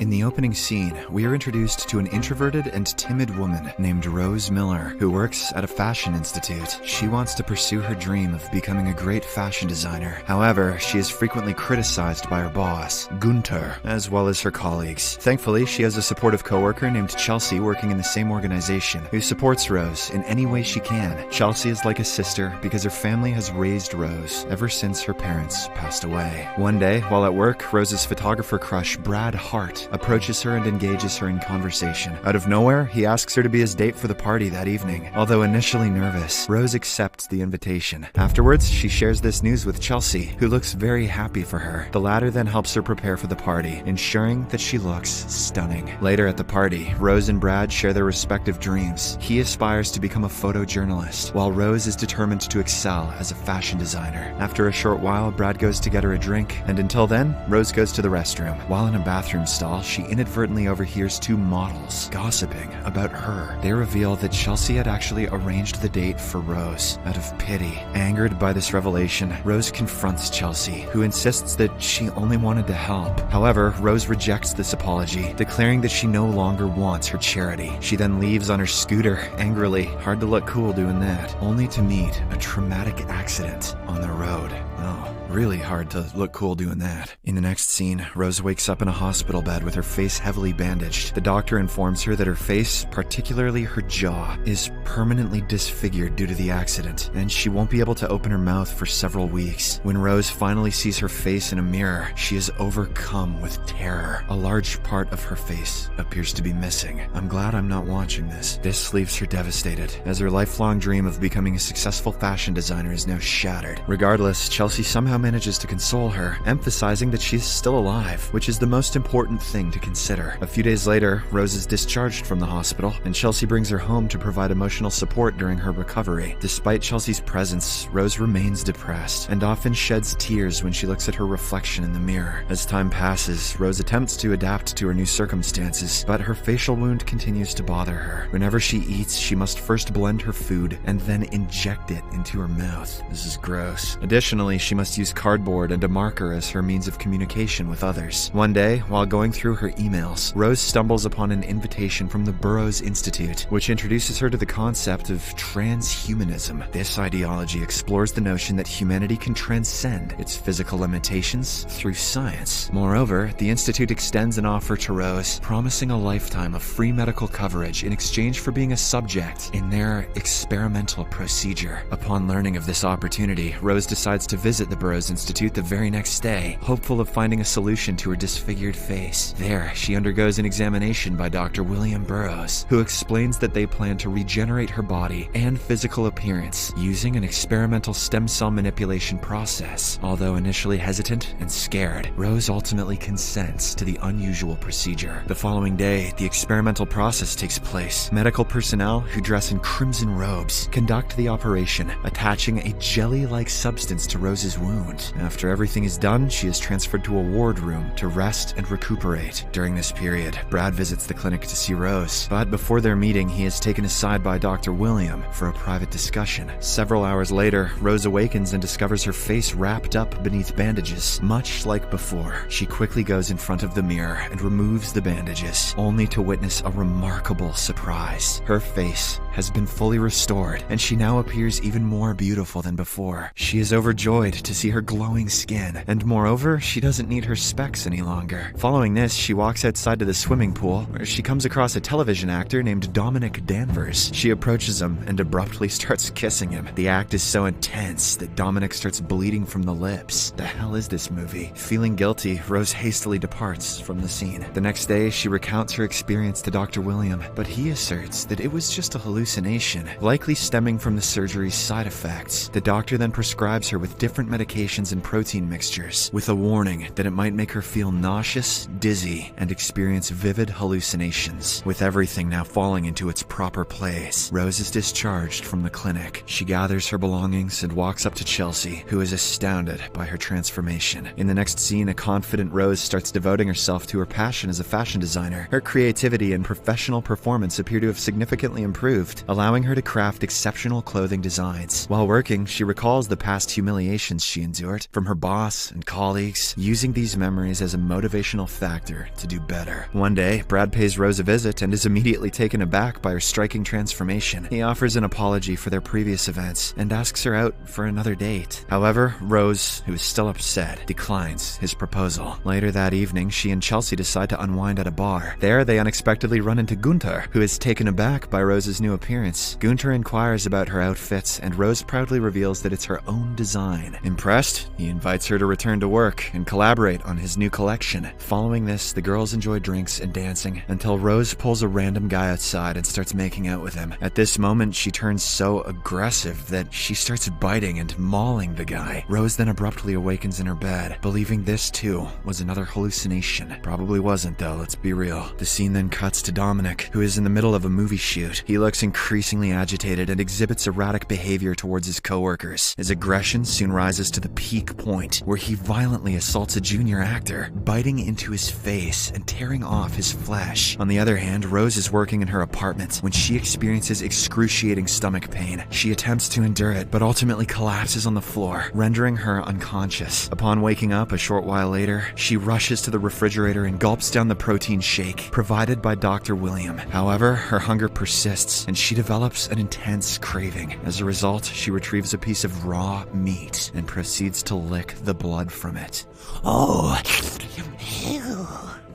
In the opening scene, we are introduced to an introverted and timid woman named Rose Miller, who works at a fashion institute. She wants to pursue her dream of becoming a great fashion designer. However, she is frequently criticized by her boss, Gunther, as well as her colleagues. Thankfully, she has a supportive coworker named Chelsea working in the same organization, who supports Rose in any way she can. Chelsea is like a sister because her family has raised Rose ever since her parents passed away. One day, while at work, Rose's photographer crush, Brad Hart, approaches her and engages her in conversation. Out of nowhere, he asks her to be his date for the party that evening. Although initially nervous, Rose accepts the invitation. Afterwards, she shares this news with Chelsea, who looks very happy for her. The latter then helps her prepare for the party, ensuring that she looks stunning. Later at the party, Rose and Brad share their respective dreams. He aspires to become a photojournalist, while Rose is determined to excel as a fashion designer. After a short while, Brad goes to get her a drink, and until then, Rose goes to the restroom. While in a bathroom stall, she inadvertently overhears two models gossiping about her. They reveal that Chelsea had actually arranged the date for Rose out of pity. Angered by this revelation, Rose confronts Chelsea, who insists that she only wanted to help. However, Rose rejects this apology, declaring that she no longer wants her charity. She then leaves on her scooter, angrily. Hard to look cool doing that. Only to meet a traumatic accident on the road. Oh, really hard to look cool doing that. In the next scene, Rose wakes up in a hospital bed with her face heavily bandaged. The doctor informs her that her face, particularly her jaw, is permanently disfigured due to the accident, and she won't be able to open her mouth for several weeks. When Rose finally sees her face in a mirror, she is overcome with terror. A large part of her face appears to be missing. I'm glad I'm not watching this. This leaves her devastated, as her lifelong dream of becoming a successful fashion designer is now shattered. Regardless, Chelsea somehow manages to console her, emphasizing that she's still alive, which is the most important thing to consider. A few days later, Rose is discharged from the hospital, and Chelsea brings her home to provide emotional support during her recovery. Despite Chelsea's presence, Rose remains depressed, and often sheds tears when she looks at her reflection in the mirror. As time passes, Rose attempts to adapt to her new circumstances, but her facial wound continues to bother her. Whenever she eats, she must first blend her food and then inject it into her mouth. This is gross. Additionally, she must use cardboard and a marker as her means of communication with others. One day, while going through her emails, Rose stumbles upon an invitation from the Burroughs Institute, which introduces her to the concept of transhumanism. This ideology explores the notion that humanity can transcend its physical limitations through science. Moreover, the Institute extends an offer to Rose, promising a lifetime of free medical coverage in exchange for being a subject in their experimental procedure. Upon learning of this opportunity, Rose decides to visit the Burroughs Institute the very next day, hopeful of finding a solution to her disfigured face. There, she undergoes an examination by Dr. William Burroughs, who explains that they plan to regenerate her body and physical appearance using an experimental stem cell manipulation process. Although initially hesitant and scared, Rose ultimately consents to the unusual procedure. The following day, the experimental process takes place. Medical personnel, who dress in crimson robes, conduct the operation, attaching a jelly-like substance to Rose's wound. After everything is done, she is transferred to a ward room to rest and recuperate. During this period, Brad visits the clinic to see Rose, but before their meeting, he is taken aside by Dr. William for a private discussion. Several hours later, Rose awakens and discovers her face wrapped up beneath bandages, much like before. She quickly goes in front of the mirror and removes the bandages, only to witness a remarkable surprise. Her face has been fully restored, and she now appears even more beautiful than before. She is overjoyed to see her glowing skin, and moreover, she doesn't need her specs any longer. Following this, she walks outside to the swimming pool, where she comes across a television actor named Dominic Danvers. She approaches him and abruptly starts kissing him. The act is so intense that Dominic starts bleeding from the lips. The hell is this movie? Feeling guilty, Rose hastily departs from the scene. The next day, she recounts her experience to Dr. William, but he asserts that it was just a hallucination, likely stemming from the surgery's side effects. The doctor then prescribes her with different medications and protein mixtures, with a warning that it might make her feel nauseous, dizzy, and experience vivid hallucinations. With everything now falling into its proper place, Rose is discharged from the clinic. She gathers her belongings and walks up to Chelsea, who is astounded by her transformation. In the next scene, a confident Rose starts devoting herself to her passion as a fashion designer. Her creativity and professional performance appear to have significantly improved, allowing her to craft exceptional clothing designs. While working, she recalls the past humiliations she endured from her boss and colleagues, using these memories as a motivational factor actor to do better. One day, Brad pays Rose a visit and is immediately taken aback by her striking transformation. He offers an apology for their previous events and asks her out for another date. However, Rose, who is still upset, declines his proposal. Later that evening, she and Chelsea decide to unwind at a bar. There, they unexpectedly run into Gunther, who is taken aback by Rose's new appearance. Gunther inquires about her outfits, and Rose proudly reveals that it's her own design. Impressed, he invites her to return to work and collaborate on his new collection. Following this, the girls enjoy drinks and dancing until Rose pulls a random guy outside and starts making out with him. At this moment, she turns so aggressive that she starts biting and mauling the guy. Rose then abruptly awakens in her bed, believing this too was another hallucination. Probably wasn't though, let's be real. The scene then cuts to Dominic, who is in the middle of a movie shoot. He looks increasingly agitated and exhibits erratic behavior towards his coworkers. His aggression soon rises to the peak point, where he violently assaults a junior actor, biting into his face and tearing off his flesh. On the other hand, Rose is working in her apartment when she experiences excruciating stomach pain. She attempts to endure it, but ultimately collapses on the floor, rendering her unconscious. Upon waking up a short while later, she rushes to the refrigerator and gulps down the protein shake provided by Dr. William. However, her hunger persists, and she develops an intense craving. As a result, she retrieves a piece of raw meat and proceeds to lick the blood from it. Oh, ew.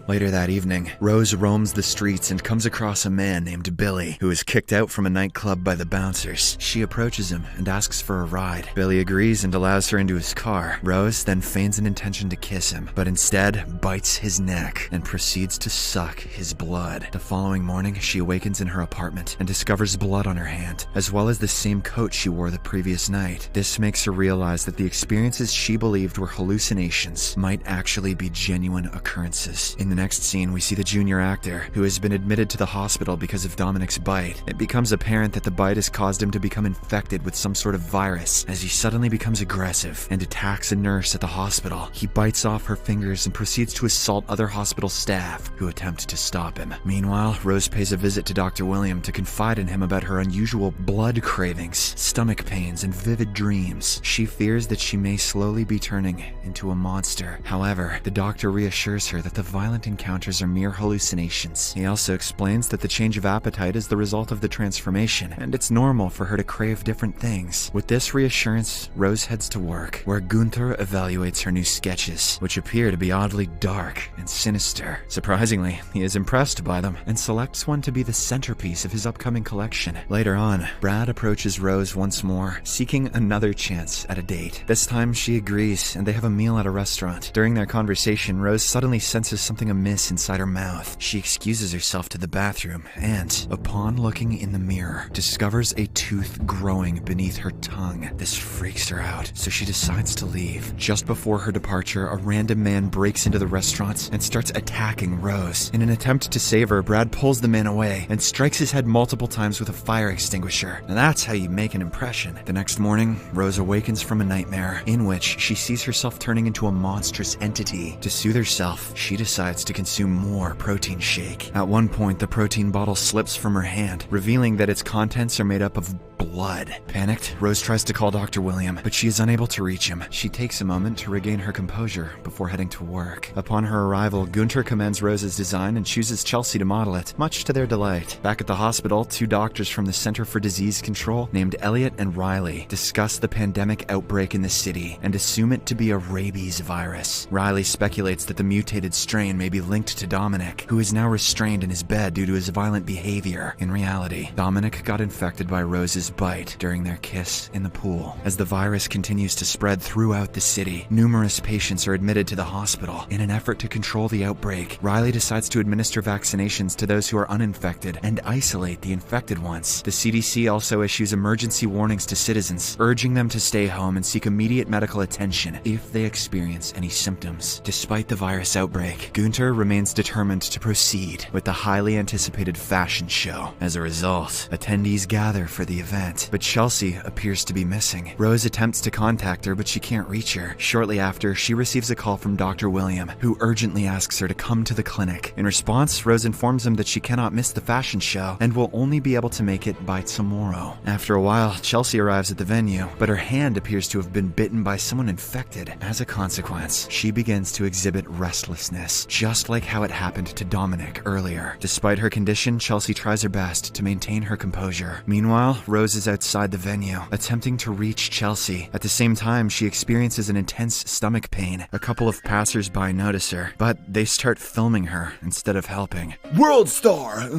Later that evening, Rose roams the streets and comes across a man named Billy, who is kicked out from a nightclub by the bouncers. She approaches him and asks for a ride. Billy agrees and allows her into his car. Rose then feigns an intention to kiss him, but instead bites his neck and proceeds to suck his blood. The following morning, she awakens in her apartment and discovers blood on her hand, as well as the same coat she wore the previous night. This makes her realize that the experiences she believed were hallucinations might actually be genuine occurrences. In the next scene, we see the junior actor, who has been admitted to the hospital because of Dominic's bite. It becomes apparent that the bite has caused him to become infected with some sort of virus, as he suddenly becomes aggressive and attacks a nurse at the hospital. He bites off her fingers and proceeds to assault other hospital staff, who attempt to stop him. Meanwhile, Rose pays a visit to Dr. William to confide in him about her unusual blood cravings, stomach pains, and vivid dreams. She fears that she may slowly be turning into a monster. However, the doctor reassures her that the violent encounters are mere hallucinations. He also explains that the change of appetite is the result of the transformation, and it's normal for her to crave different things. With this reassurance, Rose heads to work, where Gunther evaluates her new sketches, which appear to be oddly dark and sinister. Surprisingly, he is impressed by them and selects one to be the centerpiece of his upcoming collection. Later on, Brad approaches Rose once more, seeking another chance at a date. This time, she agrees, and they have a meal at a restaurant. During their conversation, Rose suddenly senses something amiss inside her mouth. She excuses herself to the bathroom and, upon looking in the mirror, discovers a tooth growing beneath her tongue. This freaks her out, so she decides to leave. Just before her departure, a random man breaks into the restaurant and starts attacking Rose. In an attempt to save her, Brad pulls the man away and strikes his head multiple times with a fire extinguisher. Now that's how you make an impression. The next morning, Rose awakens from a nightmare in which she sees herself turning into a monstrous entity. To soothe herself, she decides to consume more protein shake. At one point, the protein bottle slips from her hand, revealing that its contents are made up of blood. Panicked, Rose tries to call Dr. William, but she is unable to reach him. She takes a moment to regain her composure before heading to work. Upon her arrival, Gunther commends Rose's design and chooses Chelsea to model it, much to their delight. Back at the hospital, two doctors from the Center for Disease Control, named Elliot and Riley, discuss the pandemic outbreak in the city and assume it to be a rabies virus. Riley speculates that the mutated strain may be linked to Dominic, who is now restrained in his bed due to his violent behavior. In reality, Dominic got infected by Rose's bite during their kiss in the pool. As the virus continues to spread throughout the city, numerous patients are admitted to the hospital. In an effort to control the outbreak, Riley decides to administer vaccinations to those who are uninfected and isolate the infected ones. The CDC also issues emergency warnings to citizens, urging them to stay home and seek immediate medical attention if they experience any symptoms. Despite the virus outbreak, Gunther remains determined to proceed with the highly anticipated fashion show. As a result, attendees gather for the event, but Chelsea appears to be missing. Rose attempts to contact her, but she can't reach her. Shortly after, she receives a call from Dr. William, who urgently asks her to come to the clinic. In response, Rose informs him that she cannot miss the fashion show and will only be able to make it by tomorrow. After a while, Chelsea arrives at the venue, but her hand appears to have been bitten by someone infected. As a consequence, she begins to exhibit restlessness. Just just like how it happened to Dominic earlier. Despite her condition, Chelsea tries her best to maintain her composure. Meanwhile, Rose is outside the venue, attempting to reach Chelsea. At the same time, she experiences an intense stomach pain. A couple of passers-by notice her, but they start filming her instead of helping. World star!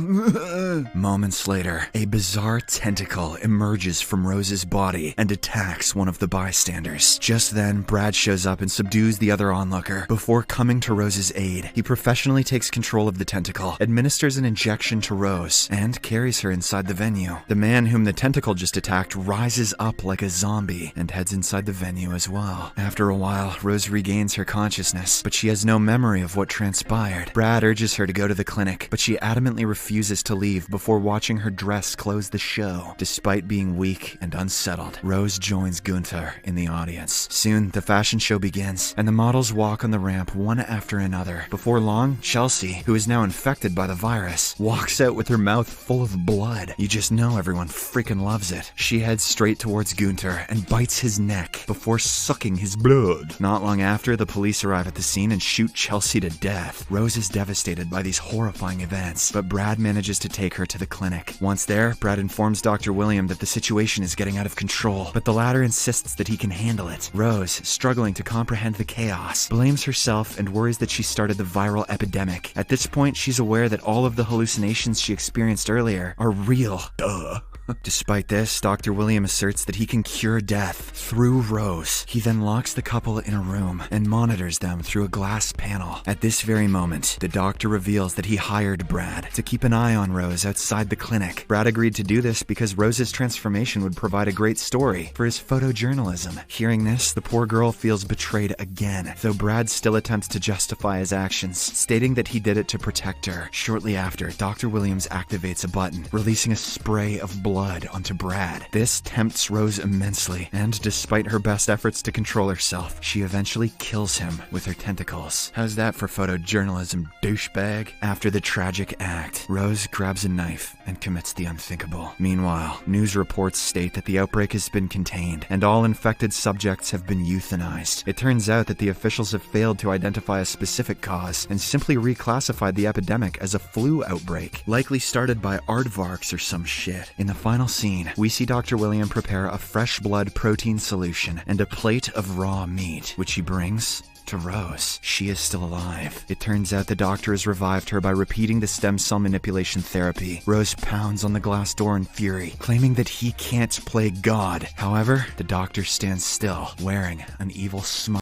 Moments later, a bizarre tentacle emerges from Rose's body and attacks one of the bystanders. Just then, Brad shows up and subdues the other onlooker. Before coming to Rose's aid, he professionally takes control of the tentacle, administers an injection to Rose, and carries her inside the venue. The man whom the tentacle just attacked rises up like a zombie and heads inside the venue as well. After a while, Rose regains her consciousness, but she has no memory of what transpired. Brad urges her to go to the clinic, but she adamantly refuses to leave before watching her dress close the show. Despite being weak and unsettled, Rose joins Gunther in the audience. Soon, the fashion show begins, and the models walk on the ramp one after another. Before long, Chelsea, who is now infected by the virus, walks out with her mouth full of blood. You just know everyone freaking loves it. She heads straight towards Gunther and bites his neck before sucking his blood. Not long after, the police arrive at the scene and shoot Chelsea to death. Rose is devastated by these horrifying events, but Brad manages to take her to the clinic. Once there, Brad informs Dr. William that the situation is getting out of control, but the latter insists that he can handle it. Rose, struggling to comprehend the chaos, blames herself and worries that she started the viral epidemic. At this point, she's aware that all of the hallucinations she experienced earlier are real. Duh. Despite this, Dr. William asserts that he can cure death through Rose. He then locks the couple in a room and monitors them through a glass panel. At this very moment, the doctor reveals that he hired Brad to keep an eye on Rose outside the clinic. Brad agreed to do this because Rose's transformation would provide a great story for his photojournalism. Hearing this, the poor girl feels betrayed again, though Brad still attempts to justify his actions, stating that he did it to protect her. Shortly after, Dr. Williams activates a button, releasing a spray of blood onto Brad. This tempts Rose immensely, and despite her best efforts to control herself, she eventually kills him with her tentacles. How's that for photojournalism, douchebag? After the tragic act, Rose grabs a knife and commits the unthinkable. Meanwhile, news reports state that the outbreak has been contained, and all infected subjects have been euthanized. It turns out that the officials have failed to identify a specific cause, and simply reclassified the epidemic as a flu outbreak, likely started by aardvarks or some shit. In the final scene, we see Dr. William prepare a fresh blood protein solution and a plate of raw meat, which he brings to Rose. She is still alive. It turns out the doctor has revived her by repeating the stem cell manipulation therapy. Rose pounds on the glass door in fury, claiming that he can't play God. However, the doctor stands still, wearing an evil smile.